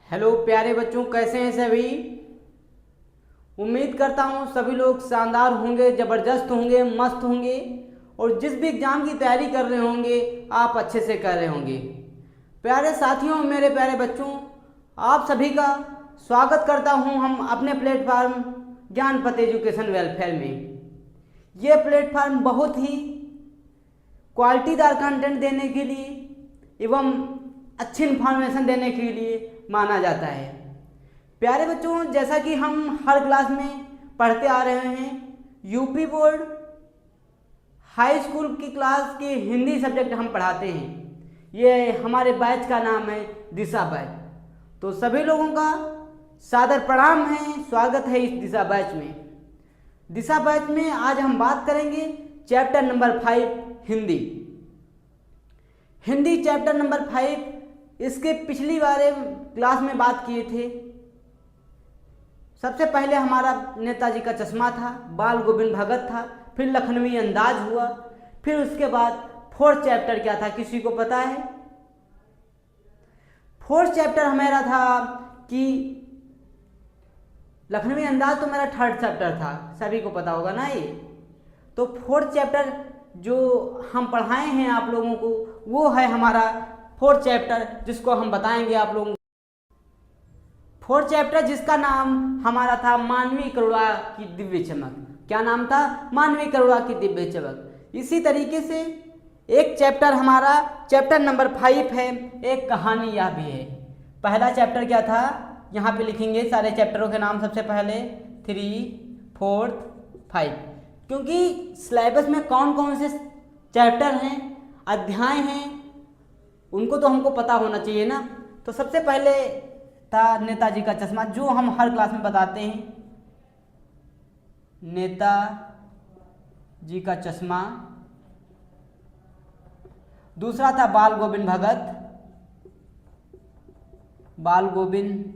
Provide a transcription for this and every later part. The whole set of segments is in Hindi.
हेलो प्यारे बच्चों, कैसे हैं सभी। उम्मीद करता हूँ सभी लोग शानदार होंगे, ज़बरदस्त होंगे, मस्त होंगे और जिस भी एग्ज़ाम की तैयारी कर रहे होंगे आप अच्छे से कर रहे होंगे। प्यारे साथियों, मेरे प्यारे बच्चों, आप सभी का स्वागत करता हूँ हम अपने प्लेटफार्म ज्ञानपत एजुकेशन वेलफेयर में। ये प्लेटफार्म बहुत ही क्वालिटीदार कंटेंट देने के लिए एवं अच्छी इन्फॉर्मेशन देने के लिए माना जाता है। प्यारे बच्चों, जैसा कि हम हर क्लास में पढ़ते आ रहे हैं, यूपी बोर्ड हाई स्कूल की क्लास के हिंदी सब्जेक्ट हम पढ़ाते हैं। ये हमारे बैच का नाम है दिशा बैच। तो सभी लोगों का सादर प्रणाम है, स्वागत है इस दिशा बैच में। दिशा बैच में आज हम बात करेंगे chapter number 5 Hindi. Hindi chapter number 5, इसके पिछली बार क्लास में बात किए थे। सबसे पहले हमारा नेताजी का चश्मा था, बाल गोविंद भगत था, फिर लखनवी अंदाज हुआ, फिर उसके बाद 4th चैप्टर क्या था, किसी को पता है? 4th चैप्टर हमारा था कि लखनवी अंदाज तो मेरा 3rd चैप्टर था, सभी को पता होगा ना ये। तो 4th चैप्टर जो हम पढ़ाए हैं आप लोगों को वो है हमारा 4th चैप्टर, जिसको हम बताएंगे आप लोगों को। 4th चैप्टर जिसका नाम हमारा था मानवी करुणा की दिव्य चमक। क्या नाम था? मानवी करुणा की दिव्य चमक। इसी तरीके से एक चैप्टर हमारा चैप्टर नंबर 5 है, एक कहानी यह भी है। पहला चैप्टर क्या था, यहाँ पे लिखेंगे सारे चैप्टरों के नाम सबसे पहले 3, 4, 5, क्योंकि सिलेबस में कौन कौन से चैप्टर हैं, अध्याय हैं, उनको तो हमको पता होना चाहिए ना। तो सबसे पहले था नेताजी का चश्मा, जो हम हर क्लास में बताते हैं, नेताजी का चश्मा। दूसरा था बाल गोविंद भगत, बाल गोविंद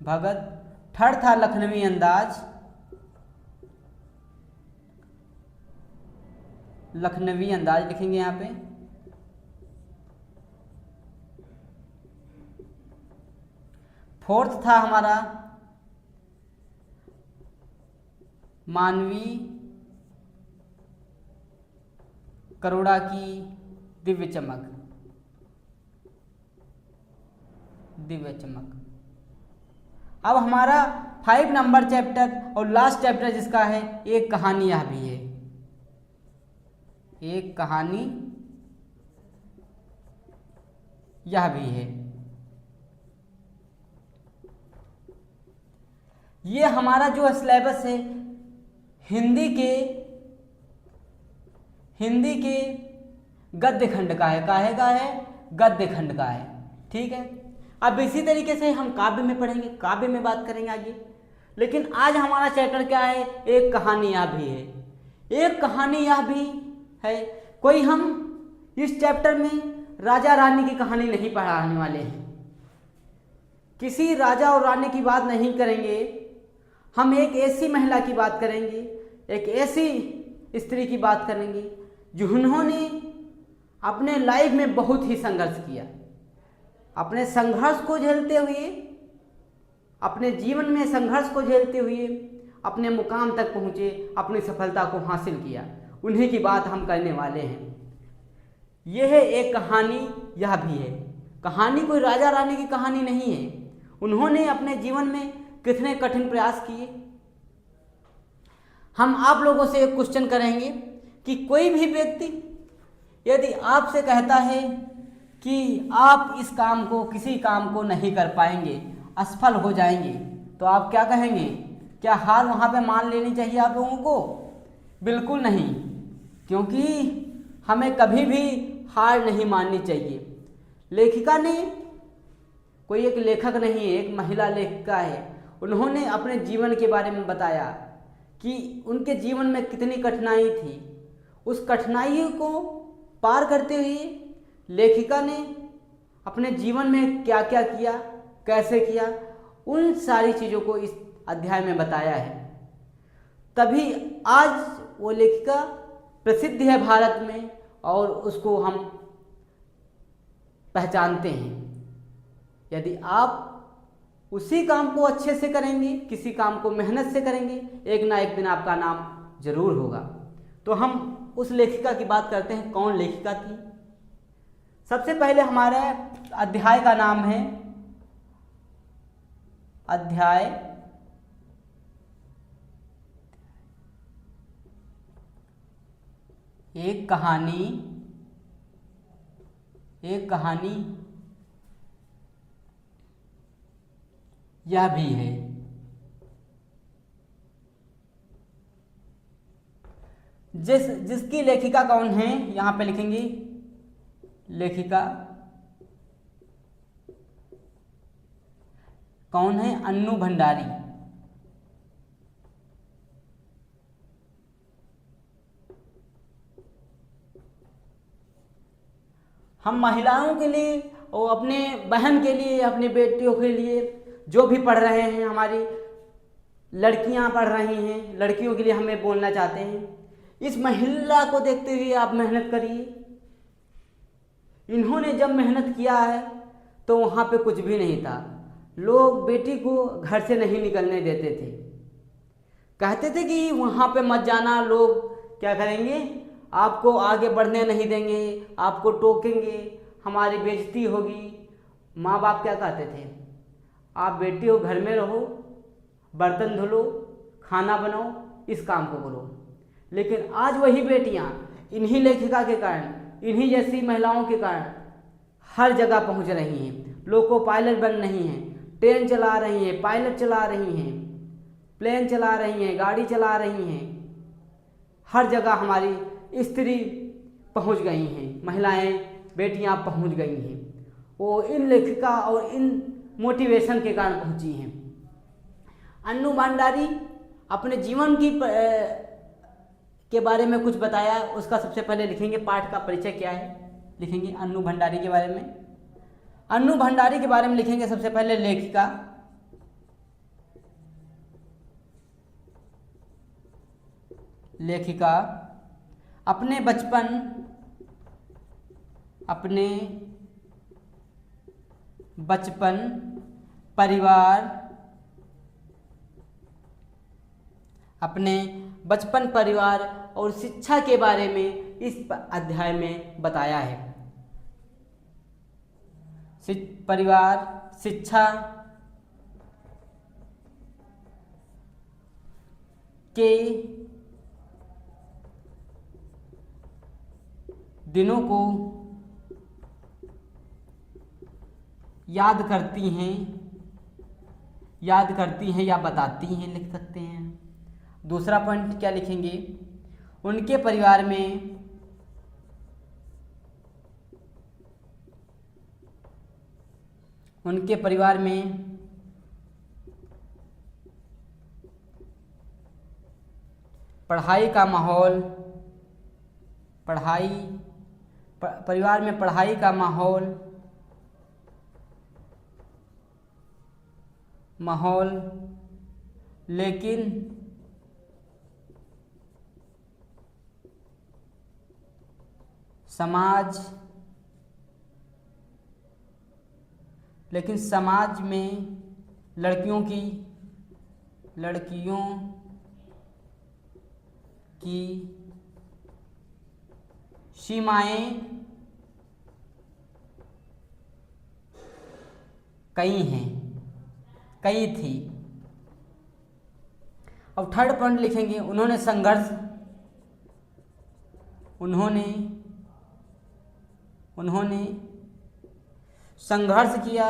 भगत। थर्ड था लखनवी अंदाज, लखनवी अंदाज लिखेंगे यहाँ पे। फोर्थ था हमारा मानवी करुणा की दिव्य चमक, दिव्य चमक। अब हमारा 5 नंबर चैप्टर और लास्ट चैप्टर जिसका है एक कहानी यह भी है, एक कहानी यह भी है। ये हमारा जो सिलेबस है हिंदी के गद्य खंड का है। काहे का है? गद्य खंड का है। ठीक है। अब इसी तरीके से हम काव्य में पढ़ेंगे, काव्य में बात करेंगे आगे। लेकिन आज हमारा चैप्टर क्या है? एक कहानी यह भी है, एक कहानी यह भी है। कोई हम इस चैप्टर में राजा रानी की कहानी नहीं पढ़ाने वाले हैं, किसी राजा और रानी की बात नहीं करेंगे। हम एक ऐसी महिला की बात करेंगे, एक ऐसी स्त्री की बात करेंगे जिन्होंने अपने लाइफ में बहुत ही संघर्ष किया। अपने संघर्ष को झेलते हुए, अपने जीवन में संघर्ष को झेलते हुए अपने मुकाम तक पहुँचे, अपनी सफलता को हासिल किया। उन्हीं की बात हम करने वाले हैं। यह है एक कहानी यह भी है। कहानी कोई राजा रानी की कहानी नहीं है। उन्होंने अपने जीवन में कितने कठिन प्रयास किए। हम आप लोगों से एक क्वेश्चन करेंगे कि कोई भी व्यक्ति यदि आपसे कहता है कि आप इस काम को, किसी काम को नहीं कर पाएंगे, असफल हो जाएंगे, तो आप क्या कहेंगे? क्या हार वहाँ पे मान लेनी चाहिए आप लोगों को? बिल्कुल नहीं, क्योंकि हमें कभी भी हार नहीं माननी चाहिए। लेखिका ने, कोई एक लेखक नहीं है, एक महिला लेखिका है, उन्होंने अपने जीवन के बारे में बताया कि उनके जीवन में कितनी कठिनाई थी। उस कठिनाई को पार करते हुए लेखिका ने अपने जीवन में क्या क्या किया, कैसे किया, उन सारी चीज़ों को इस अध्याय में बताया है। तभी आज वो लेखिका प्रसिद्ध है भारत में और उसको हम पहचानते हैं। यदि आप उसी काम को अच्छे से करेंगे, किसी काम को मेहनत से करेंगे, एक ना एक दिन आपका नाम जरूर होगा। तो हम उस लेखिका की बात करते हैं, कौन लेखिका थी। सबसे पहले हमारे अध्याय का नाम है अध्याय एक कहानी यह भी है। जिसकी लेखिका कौन है, यहां पे लिखेंगे लेखिका कौन है, अन्नू भंडारी। हम महिलाओं के लिए और अपने बहन के लिए, अपनी बेटियों के लिए, जो भी पढ़ रहे हैं, हमारी लड़कियां पढ़ रही हैं, लड़कियों के लिए हमें बोलना चाहते हैं, इस महिला को देखते हुए आप मेहनत करिए। इन्होंने जब मेहनत किया है तो वहाँ पे कुछ भी नहीं था। लोग बेटी को घर से नहीं निकलने देते थे, कहते थे कि वहाँ पे मत जाना, लोग क्या करेंगे, आपको आगे बढ़ने नहीं देंगे, आपको टोकेंगे, हमारी बेइज्जती होगी। माँ बाप क्या कहते थे, आप बेटी हो घर में रहो, बर्तन धो लो, खाना बनाओ, इस काम को करो। लेकिन आज वही बेटियाँ इन्हीं लेखिका के कारण, इन्हीं जैसी महिलाओं के कारण हर जगह पहुँच रही हैं। लोको पायलट बन रही हैं, ट्रेन चला रही हैं, पायलट चला रही हैं, प्लेन चला रही हैं, गाड़ी चला रही हैं। हर जगह हमारी स्त्री पहुंच गई हैं, महिलाएं, बेटियां पहुंच गई हैं। वो इन लेखिका और इन मोटिवेशन के कारण पहुंची हैं। अन्नू भंडारी अपने जीवन की के बारे में कुछ बताया। उसका सबसे पहले लिखेंगे पाठ का परिचय क्या है, लिखेंगे अन्नू भंडारी के बारे में। अन्नू भंडारी के बारे में लिखेंगे सबसे पहले लेखिका अपने बचपन परिवार और शिक्षा के बारे में इस अध्याय में बताया है। परिवार, शिक्षा के दिनों को याद करती हैं या बताती हैं, लिख सकते हैं। दूसरा पॉइंट क्या लिखेंगे, उनके परिवार में पढ़ाई का माहौल, परिवार में पढ़ाई का माहौल लेकिन समाज में लड़कियों की सीमाएं कई थी। अब थर्ड पॉइंट लिखेंगे, उन्होंने संघर्ष किया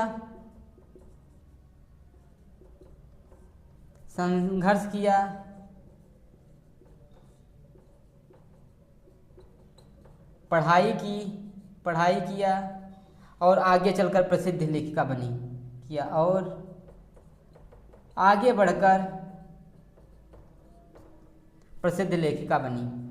पढ़ाई किया और आगे चलकर प्रसिद्ध लेखिका बनी, और आगे बढ़कर प्रसिद्ध लेखिका बनी।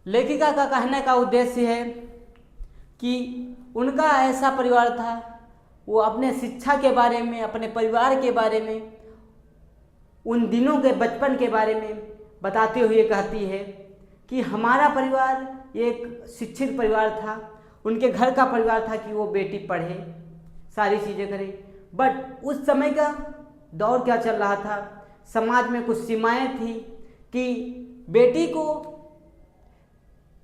लेखिका का कहने का उद्देश्य है कि उनका ऐसा परिवार था वो अपने शिक्षा के बारे में, अपने परिवार के बारे में, उन दिनों के बचपन के बारे में बताते हुए कहती है कि हमारा परिवार एक शिक्षित परिवार था, उनके घर का परिवार था कि वो बेटी पढ़े, सारी चीज़ें करे। बट उस समय का दौर क्या चल रहा था, समाज में कुछ सीमाएं थी कि बेटी को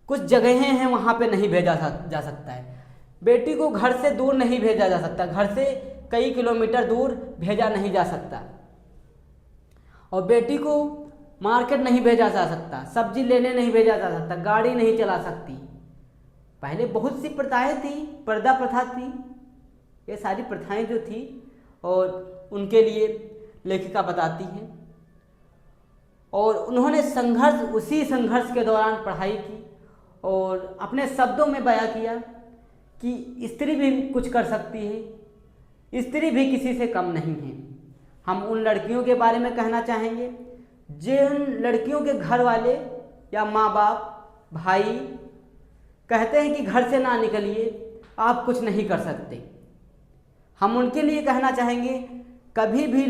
कुछ जगहें हैं वहाँ पे नहीं भेजा जा सकता है, बेटी को घर से दूर नहीं भेजा जा सकता, घर से कई किलोमीटर दूर भेजा नहीं जा सकता, और बेटी को मार्केट नहीं भेजा जा सकता, सब्जी लेने नहीं भेजा जा सकता, गाड़ी नहीं चला सकती। पहले बहुत सी प्रथाएं थी, पर्दा प्रथा थी, ये सारी प्रथाएं जो थी, और उनके लिए लेखिका बताती हैं। और उन्होंने संघर्ष, उसी संघर्ष के दौरान पढ़ाई की और अपने शब्दों में बयां किया कि स्त्री भी कुछ कर सकती है, स्त्री भी किसी से कम नहीं है। हम उन लड़कियों के बारे में कहना चाहेंगे जिन लड़कियों के घर वाले या माँ बाप, भाई कहते हैं कि घर से ना निकलिए, आप कुछ नहीं कर सकते। हम उनके लिए कहना चाहेंगे कभी भी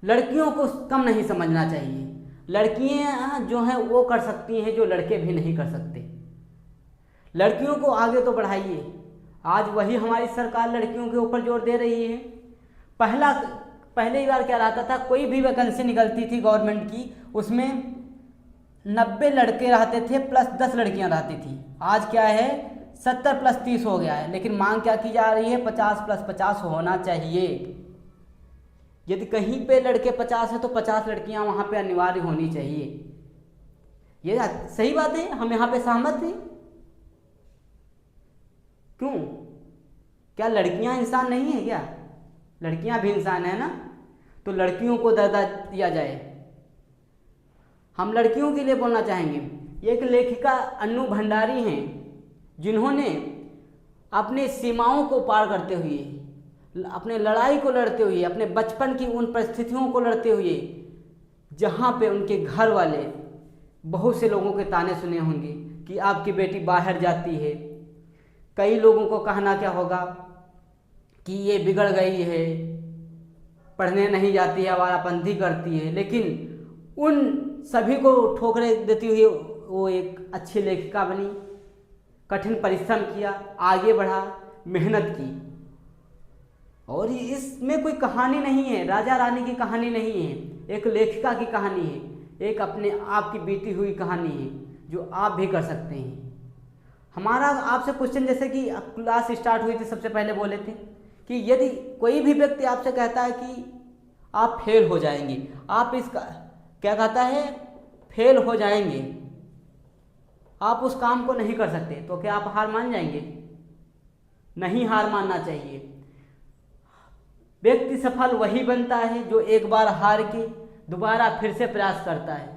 लड़कियों को कम नहीं समझना चाहिए। लड़कियां जो हैं वो कर सकती हैं जो लड़के भी नहीं कर सकते। लड़कियों को आगे तो बढ़ाइए। आज वही हमारी सरकार लड़कियों के ऊपर जोर दे रही है। पहले बार क्या रहता था, कोई भी वैकेंसी निकलती थी गवर्नमेंट की, उसमें 90 लड़के रहते थे प्लस 10 लड़कियां रहती थी। आज क्या है, 70 प्लस 30 हो गया है, लेकिन मांग क्या की जा रही है, 50 प्लस 50 होना चाहिए। यदि कहीं पे लड़के 50 है तो 50 लड़कियां वहां पे अनिवार्य होनी चाहिए। ये सही बात है, हम यहाँ पे सहमत हैं। क्यों, क्या लड़कियां इंसान नहीं है क्या? लड़कियां भी इंसान है ना, तो लड़कियों को दर्जा दिया जाए। हम लड़कियों के लिए बोलना चाहेंगे। एक लेखिका अन्नू भंडारी हैं जिन्होंने अपनी सीमाओं को पार करते हुए, अपने लड़ाई को लड़ते हुए, अपने बचपन की उन परिस्थितियों को लड़ते हुए, जहाँ पे उनके घर वाले बहुत से लोगों के ताने सुने होंगे कि आपकी बेटी बाहर जाती है, कई लोगों को कहना क्या होगा कि ये बिगड़ गई है, पढ़ने नहीं जाती है, आवारापंथी करती है, लेकिन उन सभी को ठोकरें देती हुई वो एक अच्छी लेखिका बनी, कठिन परिश्रम किया, आगे बढ़ा, मेहनत की। और इसमें कोई कहानी नहीं है, राजा रानी की कहानी नहीं है, एक लेखिका की कहानी है, एक अपने आप की बीती हुई कहानी है जो आप भी कर सकते हैं। हमारा आपसे क्वेश्चन, जैसे कि क्लास स्टार्ट हुई थी सबसे पहले बोले थे कि यदि कोई भी व्यक्ति आपसे कहता है कि आप फेल हो जाएंगे, आप इसका क्या कहता है, फेल हो जाएंगे, आप उस काम को नहीं कर सकते, तो क्या आप हार मान जाएंगे? नहीं, हार मानना चाहिए। व्यक्ति सफल वही बनता है जो एक बार हार के दोबारा फिर से प्रयास करता है।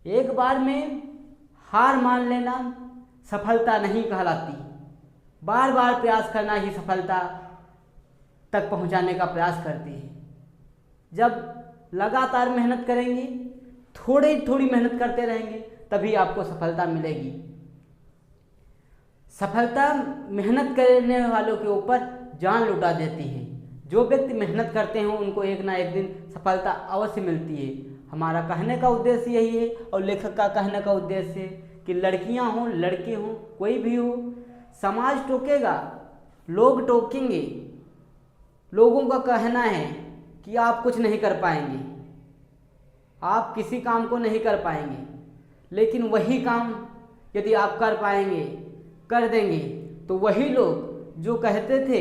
एक बार में हार मान लेना सफलता नहीं कहलाती, बार बार प्रयास करना ही सफलता तक पहुंचाने का प्रयास करती है। जब लगातार मेहनत करेंगे, थोड़ी मेहनत करते रहेंगे, तभी आपको सफलता मिलेगी। सफलता मेहनत करने वालों के ऊपर जान लुटा देती है। जो व्यक्ति मेहनत करते हैं उनको एक ना एक दिन सफलता अवश्य मिलती है। हमारा कहने का उद्देश्य यही है, और लेखक का कहने का उद्देश्य है कि लड़कियां हों, लड़के हों, कोई भी हो, समाज टोकेगा, लोग टोकेंगे, लोगों का कहना है कि आप कुछ नहीं कर पाएंगे, आप किसी काम को नहीं कर पाएंगे, लेकिन वही काम यदि आप कर पाएंगे, कर देंगे, तो वही लोग जो कहते थे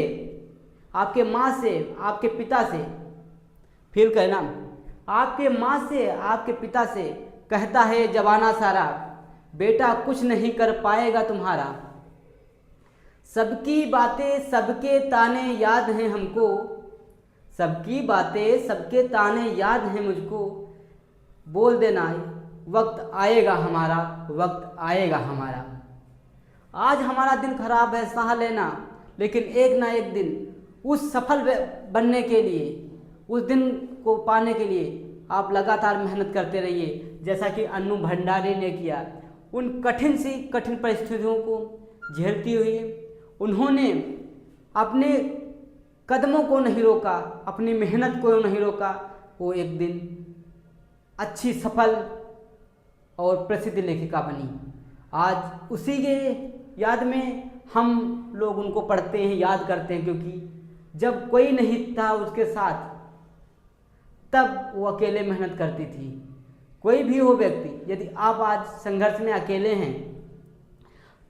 आपके माँ से, आपके पिता से, फिर कहना, आपके माँ से, आपके पिता से कहता है जवाना सारा, बेटा कुछ नहीं कर पाएगा तुम्हारा। सबकी बातें सबके ताने याद हैं हमको, सबकी बातें सबके ताने याद हैं मुझको, बोल देना वक्त आएगा हमारा, वक्त आएगा हमारा। आज हमारा दिन खराब है, सह लेना, लेकिन एक ना एक दिन उस सफल बनने के लिए, उस दिन को पाने के लिए आप लगातार मेहनत करते रहिए, जैसा कि अन्नू भंडारी ने किया। उन कठिन परिस्थितियों को झेलती हुई उन्होंने अपने कदमों को नहीं रोका, अपनी मेहनत को नहीं रोका, वो एक दिन अच्छी सफल और प्रसिद्ध लेखिका बनी। आज उसी के याद में हम लोग उनको पढ़ते हैं, याद करते हैं, क्योंकि जब कोई नहीं था उसके साथ तब वो अकेले मेहनत करती थी। कोई भी हो व्यक्ति, यदि आप आज संघर्ष में अकेले हैं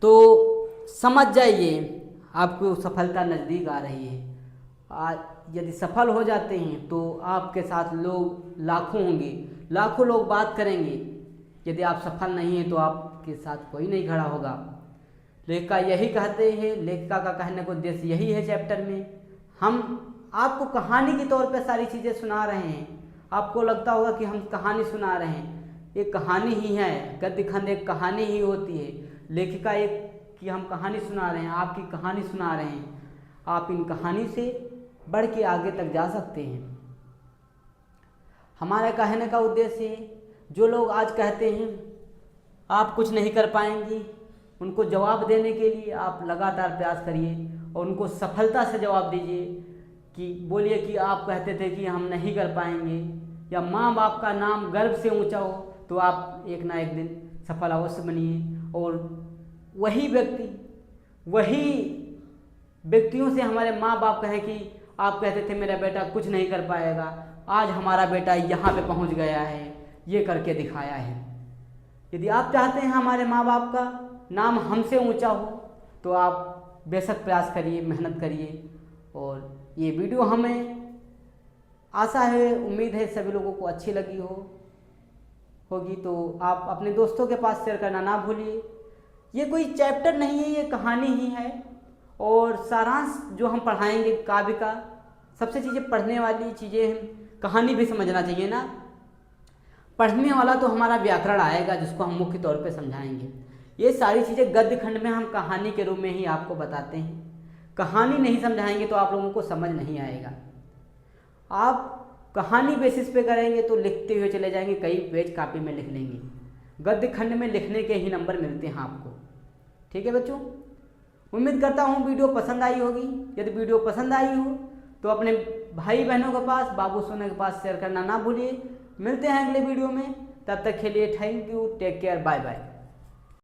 तो समझ जाइए आपको सफलता नज़दीक आ रही है। आज यदि सफल हो जाते हैं तो आपके साथ लोग लाखों होंगे, लाखों लोग बात करेंगे। यदि आप सफल नहीं हैं तो आपके साथ कोई नहीं खड़ा होगा। लेखिका यही कहते हैं, लेखिका का कहने का उद्देश्य यही है। चैप्टर में हम आपको कहानी के तौर पर सारी चीज़ें सुना रहे हैं। आपको लगता होगा कि हम कहानी सुना रहे हैं, एक कहानी ही है, गद्य खंड एक कहानी ही होती है। लेखिका एक कि हम कहानी सुना रहे हैं, आपकी कहानी सुना रहे हैं। आप इन कहानी से बढ़ के आगे तक जा सकते हैं। हमारे कहने का उद्देश्य है, जो लोग आज कहते हैं आप कुछ नहीं कर पाएंगी, उनको जवाब देने के लिए आप लगातार प्रयास करिए और उनको सफलता से जवाब दीजिए। कि बोलिए कि आप कहते थे कि हम नहीं कर पाएंगे, या माँ बाप का नाम गर्व से ऊंचा हो, तो आप एक ना एक दिन सफल अवश्य बनिए। और वही व्यक्तियों से हमारे माँ बाप कहें कि आप कहते थे मेरा बेटा कुछ नहीं कर पाएगा, आज हमारा बेटा यहाँ पे पहुँच गया है, ये करके दिखाया है। यदि आप चाहते हैं हमारे माँ बाप का नाम हमसे ऊंचा हो तो आप बेशक प्रयास करिए, मेहनत करिए। और ये वीडियो हमें आशा है, उम्मीद है सभी लोगों को अच्छी लगी होगी, तो आप अपने दोस्तों के पास शेयर करना ना भूलिए। ये कोई चैप्टर नहीं है, ये कहानी ही है। और सारांश जो हम पढ़ाएंगे काव्य का, सबसे चीज़ें पढ़ने वाली चीज़ें हैं, कहानी भी समझना चाहिए ना। पढ़ने वाला तो हमारा व्याकरण आएगा, जिसको हम मुख्य तौर पे समझाएंगे। ये सारी चीज़ें गद्य खंड में हम कहानी के रूप में ही आपको बताते हैं। कहानी नहीं समझाएंगे तो आप लोगों को समझ नहीं आएगा। आप कहानी बेसिस पे करेंगे तो लिखते हुए चले जाएंगे, कई पेज कापी में लिख लेंगे। गद्य खंड में लिखने के ही नंबर मिलते हैं आपको। ठीक है बच्चों, उम्मीद करता हूँ वीडियो पसंद आई होगी। यदि वीडियो पसंद आई हो तो अपने भाई बहनों के पास, बाबू सोने के पास शेयर करना ना भूलिए। मिलते हैं अगले वीडियो में, तब तक के लिए thank you, take care, bye bye.